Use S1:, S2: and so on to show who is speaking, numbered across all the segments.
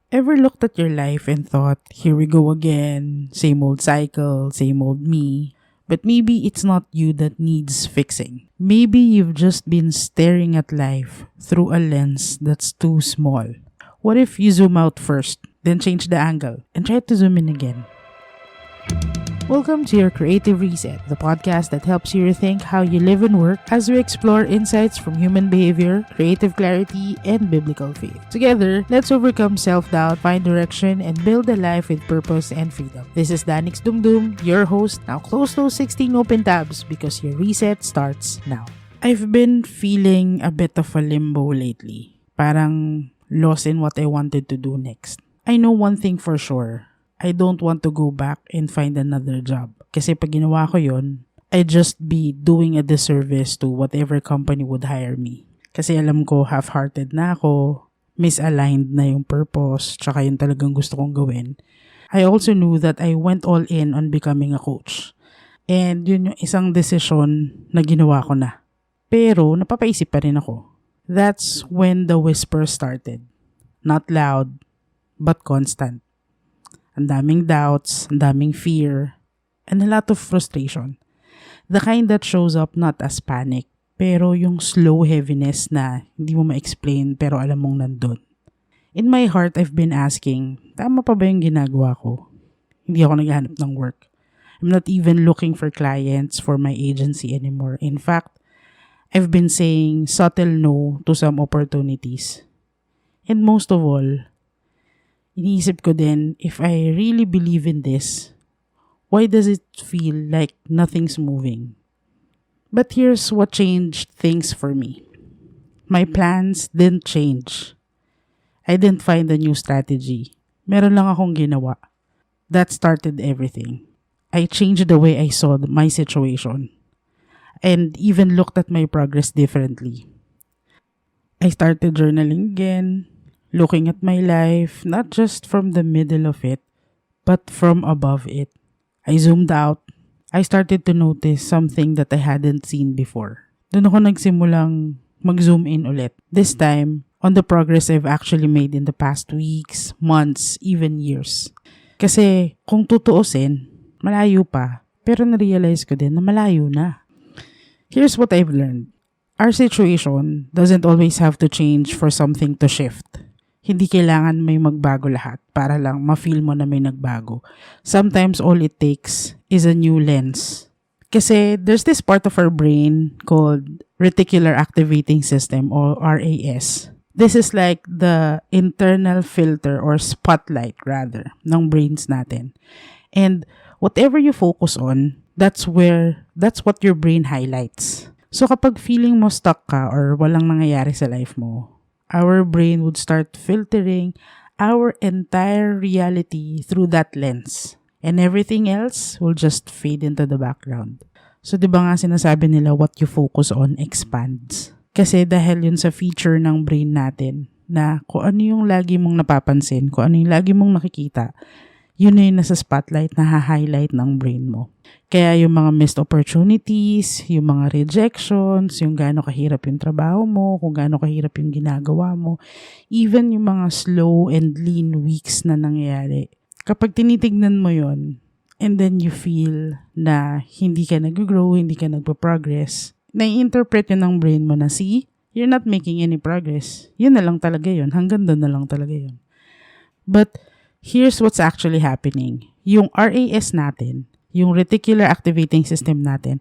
S1: Ever looked at your life and thought, here we go again, same old cycle, same old me? But maybe it's not you that needs fixing. Maybe you've just been staring at life through a lens that's too small. What if you zoom out first, then change the angle, and try to zoom in again? Welcome to your Creative Reset, the podcast that helps you rethink how you live and work as we explore insights from human behavior, creative clarity, and biblical faith. Together, let's overcome self-doubt, find direction, and build a life with purpose and freedom. This is Danix Dumdum, your host. Now close those 16 open tabs because your reset starts now. I've been feeling a bit of a limbo lately. Parang lost in what I wanted to do next. I know one thing for sure. I don't want to go back and find another job. Kasi pag ginawa ko yun, I'd just be doing a disservice to whatever company would hire me. Kasi alam ko, half-hearted na ako, misaligned na yung purpose, tsaka yung talagang gusto kong gawin. I also knew that I went all in on becoming a coach. And yun yung isang desisyon na ginawa ko na. Pero napapaisip pa rin ako. That's when the whisper started. Not loud, but constant. Ang daming doubts, ang daming fear, and a lot of frustration. The kind that shows up not as panic, pero yung slow heaviness na hindi mo ma-explain pero alam mong nandun. In my heart, I've been asking, tama pa ba yung ginagawa ko? Hindi ako naghahanap ng work. I'm not even looking for clients for my agency anymore. In fact, I've been saying subtle no to some opportunities. And most of all, iniisip ko din, if I really believe in this, why does it feel like nothing's moving? But here's what changed things for me. My plans didn't change. I didn't find a new strategy. Meron lang akong ginawa. That started everything. I changed the way I saw my situation. And even looked at my progress differently. I started journaling again. Looking at my life, not just from the middle of it, but from above it. I zoomed out. I started to notice something that I hadn't seen before. Doon ako nagsimulang mag-zoom in ulit. This time, on the progress I've actually made in the past weeks, months, even years. Kasi kung tutuusin, malayo pa. Pero na-realize ko din na malayo na. Here's what I've learned. Our situation doesn't always have to change for something to shift. Hindi kailangan may magbago lahat para lang ma-feel mo na may nagbago. Sometimes all it takes is a new lens. Kasi there's this part of our brain called Reticular Activating System or RAS. This is like the internal filter or spotlight rather ng brains natin. And whatever you focus on, that's what your brain highlights. So kapag feeling mo stuck ka or walang nangyayari sa life mo, our brain would start filtering our entire reality through that lens. And everything else will just fade into the background. So, di ba nga sinasabi nila, what you focus on expands. Kasi dahil yun sa feature ng brain natin, na kung ano yung lagi mong napapansin, kung ano yung lagi mong nakikita, yun na yung nasa spotlight na ha-highlight ng brain mo. Kaya yung mga missed opportunities, yung mga rejections, yung gaano kahirap yung trabaho mo, kung gaano kahirap yung ginagawa mo, even yung mga slow and lean weeks na nangyayari. Kapag tinitignan mo yon, and then you feel na hindi ka nag-grow, hindi ka nagpa-progress, nai-interpret yun ng brain mo na, see, you're not making any progress. Yun na lang talaga yun. Hanggang doon na lang talaga yun. But here's what's actually happening. Yung RAS natin, yung Reticular Activating System natin,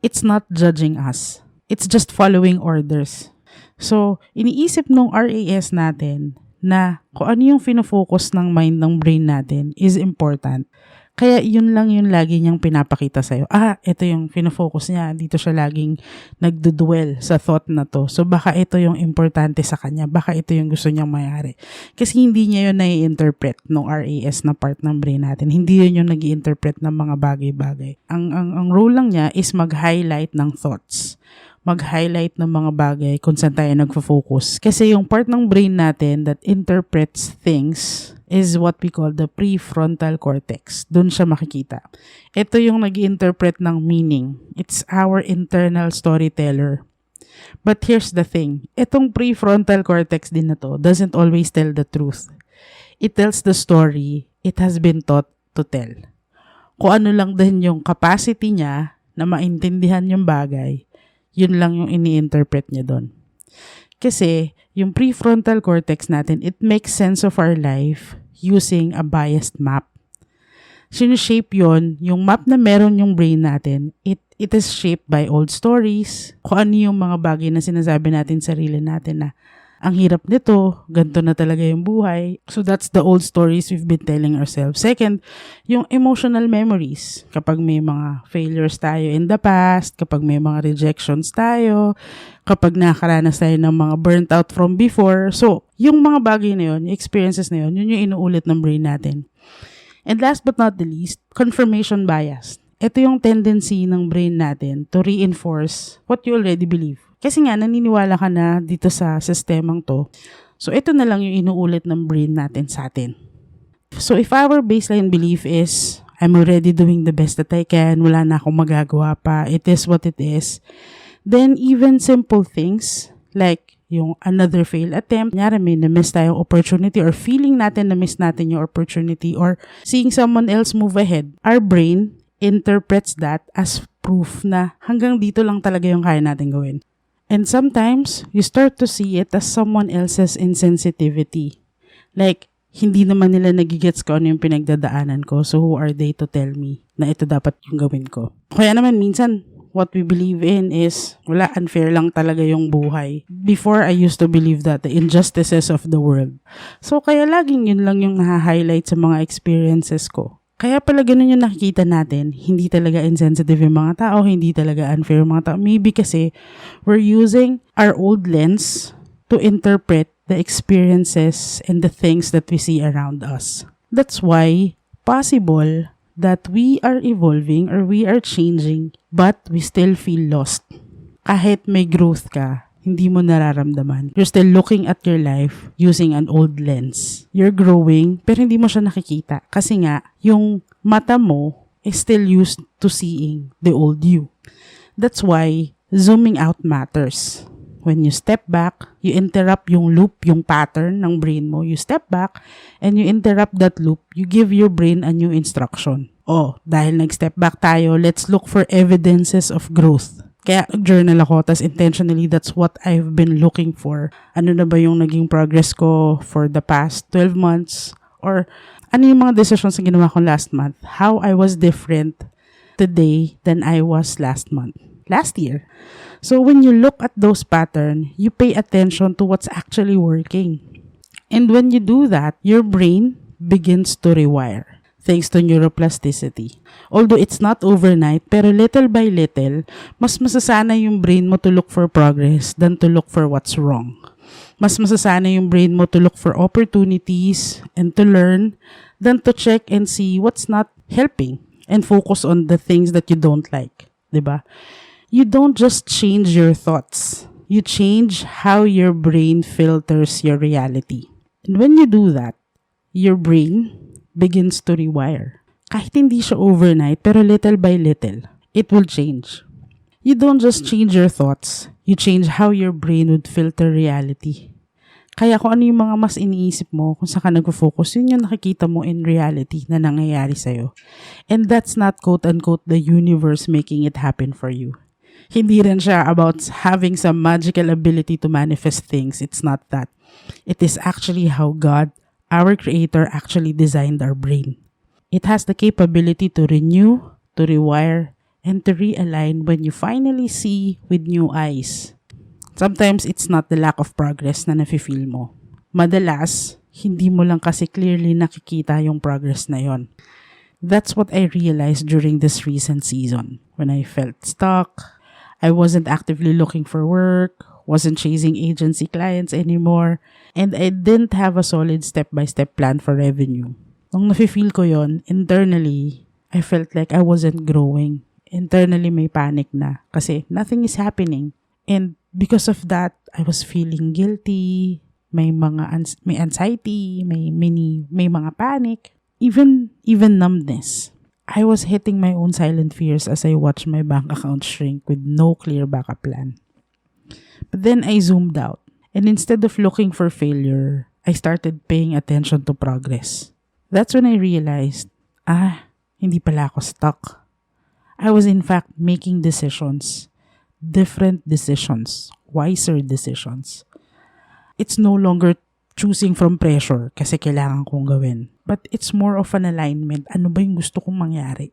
S1: it's not judging us. It's just following orders. So, iniisip nung RAS natin na kung ano yung fino-focus ng mind ng brain natin is important. Kaya yun lang yung lagi niyang pinapakita sa'yo. Ito yung fino-focus niya. Dito siya laging nagdudwell sa thought na to. So baka ito yung importante sa kanya. Baka ito yung gusto niyang mayari. Kasi hindi niya yun nai-interpret ng RAS na part ng brain natin. Hindi yun yung nag-i-interpret ng mga bagay-bagay. Ang role lang niya is mag-highlight ng thoughts. Mag-highlight ng mga bagay kung saan tayo nagfo-focus. Kasi yung part ng brain natin that interprets things is what we call the prefrontal cortex. Doon siya makikita. Ito yung nag-interpret ng meaning. It's our internal storyteller. But here's the thing. Itong prefrontal cortex din na to doesn't always tell the truth. It tells the story it has been taught to tell. Kung ano lang din yung capacity niya na maintindihan yung bagay, yun lang yung ini-interpret niya doon. Kasi yung prefrontal cortex natin, it makes sense of our life using a biased map. Sinishape yon, yung map na meron yung brain natin, it is shaped by old stories. Kung ano yung mga bagay na sinasabi natin sa sarili natin na ang hirap nito, ganito na talaga yung buhay. So that's the old stories we've been telling ourselves. Second, yung emotional memories. Kapag may mga failures tayo in the past, kapag may mga rejections tayo, kapag nakaranas tayo ng mga burnt out from before. So, yung mga bagay na yun, yung experiences na yun, yun yung inuulit ng brain natin. And last but not the least, confirmation bias. Ito yung tendency ng brain natin to reinforce what you already believe. Kasi nga, naniniwala ka na dito sa sistemang to. So, ito na lang yung inuulit ng brain natin sa atin. So, if our baseline belief is, I'm already doing the best that I can, wala na akong magagawa pa, it is what it is, then even simple things, like yung another failed attempt, nyari may na-miss tayong opportunity or feeling natin na-miss natin yung opportunity or seeing someone else move ahead, our brain interprets that as proof na hanggang dito lang talaga yung kaya natin gawin. And sometimes, you start to see it as someone else's insensitivity. Like, hindi naman nila nagigets ko ano yung pinagdadaanan ko, so who are they to tell me na ito dapat yung gawin ko? Kaya naman minsan, what we believe in is, wala, unfair lang talaga yung buhay. Before, I used to believe that the injustices of the world. So, kaya laging yun lang yung naha-highlight sa mga experiences ko. Kaya pala ganun yung nakikita natin, hindi talaga insensitive yung mga tao, hindi talaga unfair yung mga tao. Maybe kasi we're using our old lens to interpret the experiences and the things that we see around us. That's why possible that we are evolving or we are changing but we still feel lost. Kahit may growth ka, hindi mo nararamdaman. You're still looking at your life using an old lens. You're growing, pero hindi mo siya nakikita. Kasi nga, yung mata mo is still used to seeing the old you. That's why zooming out matters. When you step back, you interrupt yung loop, yung pattern ng brain mo. You step back and you interrupt that loop. You give your brain a new instruction. Oh, dahil nag-step back tayo, let's look for evidences of growth. Kaya nag-journal ako, tas intentionally, that's what I've been looking for. Ano na ba yung naging progress ko for the past 12 months? Or ano yung mga decisions na ginawa ko last month? How I was different today than I was last year. So when you look at those patterns, you pay attention to what's actually working. And when you do that, your brain begins to rewire. Thanks to neuroplasticity. Although it's not overnight, pero little by little, mas masasana yung brain mo to look for progress than to look for what's wrong. Mas masasana yung brain mo to look for opportunities and to learn than to check and see what's not helping and focus on the things that you don't like. Diba? You don't just change your thoughts. You change how your brain filters your reality. And when you do that, your brain begins to rewire. Kahit hindi siya overnight, pero little by little, it will change. You don't just change your thoughts, you change how your brain would filter reality. Kaya kung ano yung mga mas iniisip mo, kung saan ka nag-focus, yun yung nakikita mo in reality na nangyayari sa'yo. And that's not quote-unquote the universe making it happen for you. Hindi rin siya about having some magical ability to manifest things. It's not that. It is actually how God, our Creator, actually designed our brain. It has the capability to renew, to rewire, and to realign when you finally see with new eyes. Sometimes, it's not the lack of progress na nafe-feel mo. Madalas, hindi mo lang kasi clearly nakikita yung progress na yon. That's what I realized during this recent season. When I felt stuck, I wasn't actively looking for work, wasn't chasing agency clients anymore, and I didn't have a solid step-by-step plan for revenue. Nung nafe-feel ko yon, internally, I felt like I wasn't growing. Internally, may panic na kasi nothing is happening. And because of that, I was feeling guilty, may anxiety, may mga panic, even numbness. I was hitting my own silent fears as I watched my bank account shrink with no clear backup plan. But then I zoomed out, and instead of looking for failure, I started paying attention to progress. That's when I realized, hindi pala ako stuck. I was in fact making decisions. Different decisions. Wiser decisions. It's no longer choosing from pressure kasi kailangan kong gawin. But it's more of an alignment. Ano ba yung gusto kong mangyari?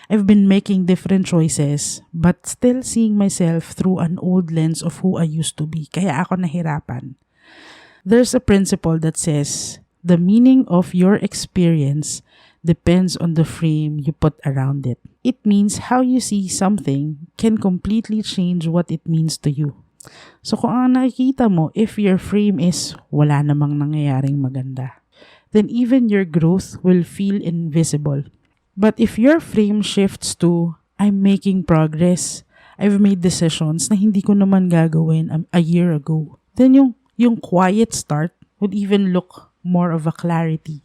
S1: I've been making different choices but still seeing myself through an old lens of who I used to be. Kaya ako nahirapan. There's a principle that says, the meaning of your experience depends on the frame you put around it. It means how you see something can completely change what it means to you. So kung ang nakikita mo, if your frame is wala namang nangyayaring maganda, then even your growth will feel invisible. But if your frame shifts to, I'm making progress, I've made decisions na hindi ko naman gagawin a year ago, then yung quiet start would even look more of a clarity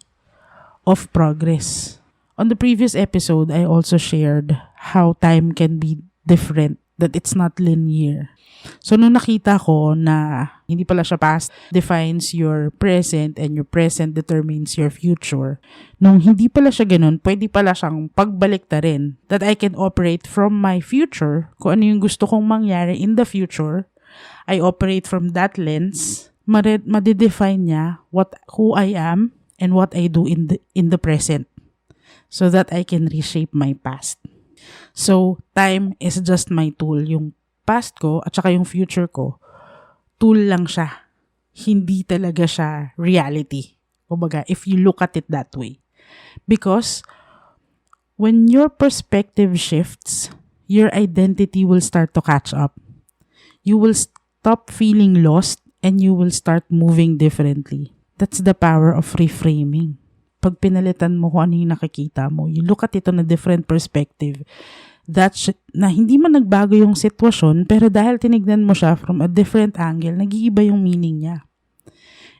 S1: of progress. On the previous episode, I also shared how time can be different, that it's not linear. So, nung nakita ko na hindi pala siya past defines your present and your present determines your future, nung hindi pala siya ganun, pwede pala siyang pagbalik ta rin, that I can operate from my future, kung ano yung gusto kong mangyari in the future, I operate from that lens, madedefine niya who I am and what I do in the present, so that I can reshape my past. So, time is just my tool. Yung past ko at saka yung future ko, tool lang siya. Hindi talaga siya reality. Kumbaga, if you look at it that way. Because when your perspective shifts, your identity will start to catch up. You will stop feeling lost and you will start moving differently. That's the power of reframing. Pag pinalitan mo kung ano yung nakikita mo, you look at it on a different perspective. Na hindi man nagbago yung sitwasyon, pero dahil tinignan mo siya from a different angle, nag-iiba yung meaning niya.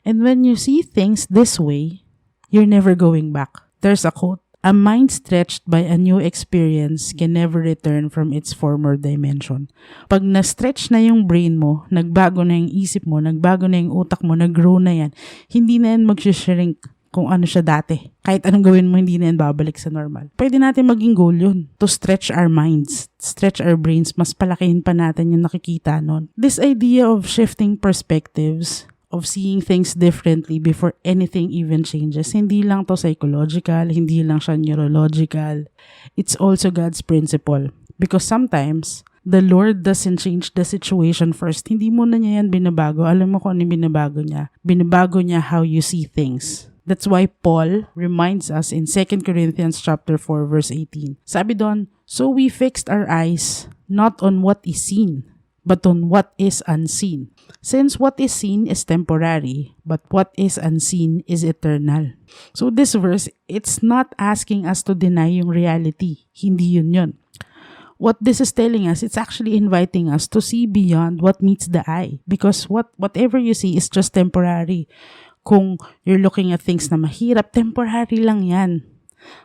S1: And when you see things this way, you're never going back. There's a quote, a mind stretched by a new experience can never return from its former dimension. Pag na-stretch na yung brain mo, nagbago na yung isip mo, nagbago na yung utak mo, nag-grow na yan, hindi na yan mag-shrink kung ano siya dati. Kahit anong gawin mo, hindi na yan babalik sa normal. Pwede natin maging goal yun. To stretch our minds, stretch our brains, mas palakihin pa natin yung nakikita nun. This idea of shifting perspectives, of seeing things differently before anything even changes, hindi lang to psychological, hindi lang siya neurological. It's also God's principle. Because sometimes, the Lord doesn't change the situation first. Hindi mo na niya yan binabago. Alam mo kung ano binabago niya. Binabago niya how you see things. That's why Paul reminds us in 2 Corinthians chapter 4 verse 18. Sabi doon, so we fixed our eyes not on what is seen, but on what is unseen. Since what is seen is temporary, but what is unseen is eternal. So this verse, it's not asking us to deny yung reality. Hindi yun. What this is telling us, it's actually inviting us to see beyond what meets the eye. Because whatever you see is just temporary. Kung you're looking at things na mahirap, temporary lang yan.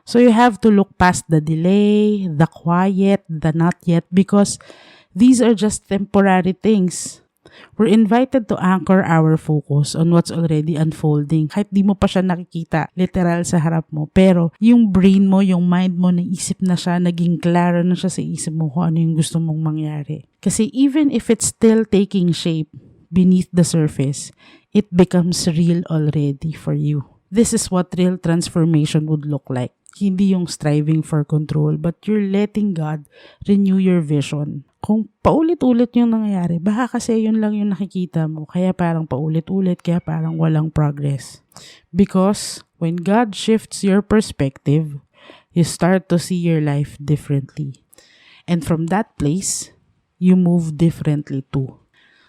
S1: So you have to look past the delay, the quiet, the not yet, because these are just temporary things. We're invited to anchor our focus on what's already unfolding. Kahit di mo pa siya nakikita, literal sa harap mo. Pero yung brain mo, yung mind mo, naisip na siya, naging klaro na siya sa isip mo kung ano yung gusto mong mangyari. Kasi even if it's still taking shape beneath the surface, it becomes real already for you. This is what real transformation would look like. Hindi yung striving for control, but you're letting God renew your vision. Kung paulit-ulit yung nangyayari, baka kasi yun lang yung nakikita mo, kaya parang paulit-ulit, kaya parang walang progress. Because when God shifts your perspective, you start to see your life differently. And from that place, you move differently too.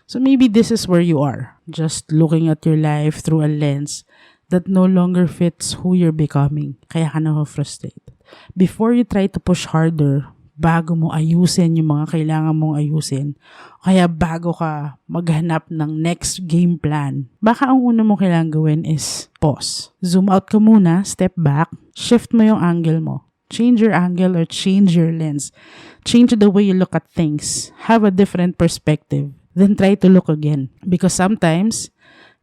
S1: So maybe this is where you are, just looking at your life through a lens that no longer fits who you're becoming. Kaya ka na-frustrated. Before you try to push harder, bago mo ayusin yung mga kailangan mong ayusin, kaya bago ka maghanap ng next game plan, baka ang una mong kailangan gawin is pause. Zoom out ka muna, step back, shift mo yung angle mo. Change your angle or change your lens. Change the way you look at things. Have a different perspective. Then try to look again. Because sometimes,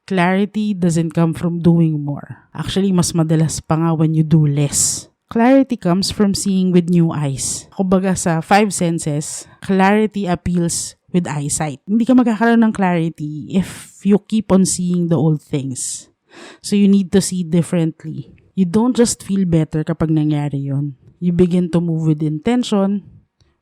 S1: Clarity doesn't come from doing more. Actually, mas madalas pa nga when you do less. Clarity comes from seeing with new eyes. Kumbaga sa five senses, clarity appeals with eyesight. Hindi ka magkakaroon ng clarity if you keep on seeing the old things. So you need to see differently. You don't just feel better kapag nangyari yon. You begin to move with intention,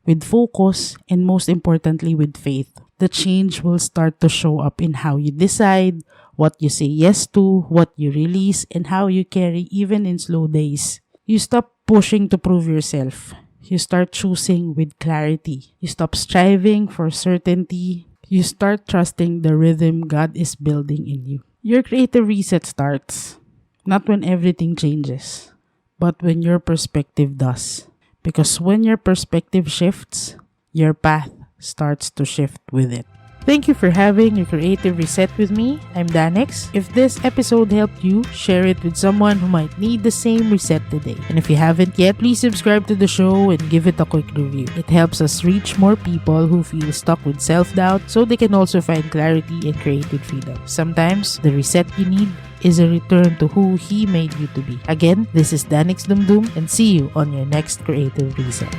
S1: with focus, and most importantly with faith. The change will start to show up in how you decide, what you say yes to, what you release, and how you carry even in slow days. You stop pushing to prove yourself. You start choosing with clarity. You stop striving for certainty. You start trusting the rhythm God is building in you. Your creative reset starts, not when everything changes, but when your perspective does. Because when your perspective shifts, your path starts to shift with it. Thank you for having your creative reset with me. I'm Danex. If this episode helped you, share it with someone who might need the same reset today. And if you haven't yet, please subscribe to the show and give it a quick review. It helps us reach more people who feel stuck with self-doubt so they can also find clarity and creative freedom. Sometimes, the reset you need is a return to who He made you to be. Again, this is Danex Dumdum and see you on your next creative reset.